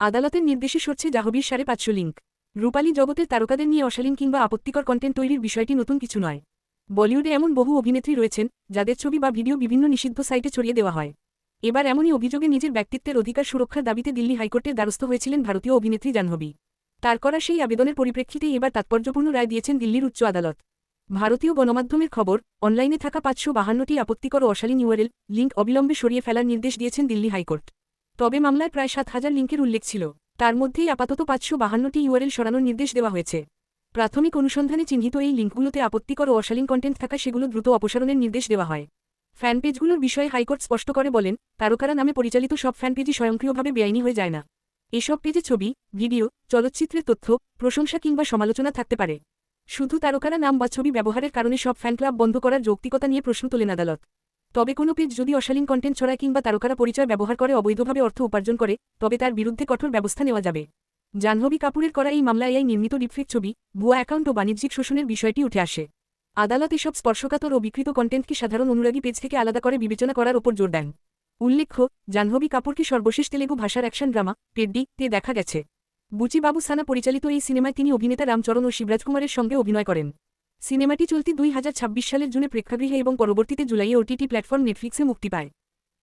আদালতের নির্দেশে সরছে জাহ্নবীর ৫৫০ লিঙ্ক। রূপালী জগতের তারকাদের নিয়ে অশালীন কিংবা আপত্তিকর কন্টেন্ট তৈরির বিষয়টি নতুন কিছু নয়। বলিউডে এমন বহু অভিনেত্রী রয়েছেন যাদের ছবি বা ভিডিও বিভিন্ন নিষিদ্ধ সাইটে ছড়িয়ে দেওয়া হয়। এবার এমনই অভিযোগে নিজের ব্যক্তিত্বের অধিকার সুরক্ষার দাবিতে দিল্লি হাইকোর্টের দ্বারস্থ হয়েছিলেন ভারতীয় অভিনেত্রী জাহ্নবী। তার করা সেই আবেদনের পরিপ্রেক্ষিতেই এবার তাৎপর্যপূর্ণ রায় দিয়েছেন দিল্লির উচ্চ আদালত। ভারতীয় গণমাধ্যমের খবর, অনলাইনে থাকা ৫৫২টি আপত্তিকর ও অশালীন ইউআরএল লিঙ্ক অবিলম্বে সরিয়ে ফেলার নির্দেশ দিয়েছেন দিল্লি হাইকোর্ট। তবে মামলায় প্রায় ৭,০০০ লিঙ্কের উল্লেখ ছিল। তার মধ্যেই আপাতত ৫৫২টি ইউআরএল সরানোর নির্দেশ দেওয়া হয়েছে। প্রাথমিক অনুসন্ধানে চিহ্নিত এই লিঙ্কগুলোতে আপত্তিকর ও অশালীন কন্টেন্ট থাকা সেগুলো দ্রুত অপসারণের নির্দেশ দেওয়া হয়। ফ্যানপেজগুলোর বিষয়ে হাইকোর্ট স্পষ্ট করে বলেন, তারকারা নামে পরিচালিত সব ফ্যানপেজই স্বয়ংক্রিয়ভাবে বেআইনি হয়ে যায় না। এসব পেজে ছবি, ভিডিও, চলচ্চিত্রের তথ্য, প্রশংসা কিংবা সমালোচনা থাকতে পারে। শুধু তারকারা নাম বা ছবি ব্যবহারের কারণে সব ফ্যান ক্লাব বন্ধ করার যৌক্তিকতা নিয়ে প্রশ্ন তোলেন আদালত। তবে কোনো পেজ যদি অশালীন কন্টেন্ট ছড়ায় কিংবা তারকারা পরিচয় ব্যবহার করে অবৈধভাবে অর্থ উপার্জন করে, তবে তার বিরুদ্ধে কঠোর ব্যবস্থা নেওয়া যাবে। জাহ্নবী কাপুরের করা এই মামলায় এআই নির্মিত ডিপফেক ছবি, ভুয়া অ্যাকাউন্ট ও বাণিজ্যিক শোষণের বিষয়টি উঠে আসে। আদালত এসব স্পর্শকাতর ও বিকৃত কন্টেন্টকে সাধারণ অনুরাগী পেজ থেকে আলাদা করে বিবেচনা করার ওপর জোর দেন। উল্লেখ্য, জাহ্নবী কাপুরকে সর্বশেষ তেলেগু ভাষার অ্যাকশন ড্রামা পেড্ডি-তে দেখা গেছে। বুচি বাবু সানা পরিচালিত এই সিনেমায় তিনি অভিনেতা রামচরণ ও শিবরাজকুমারের সঙ্গে অভিনয় করেন। সিনেমাটি চলতি ২০২৬ সালের জুনে প্রেক্ষাগৃহে এবং পরবর্তীতে জুলাইয়ে ওটিটি প্ল্যাটফর্ম নেটফ্লিক্সে মুক্তি পায়।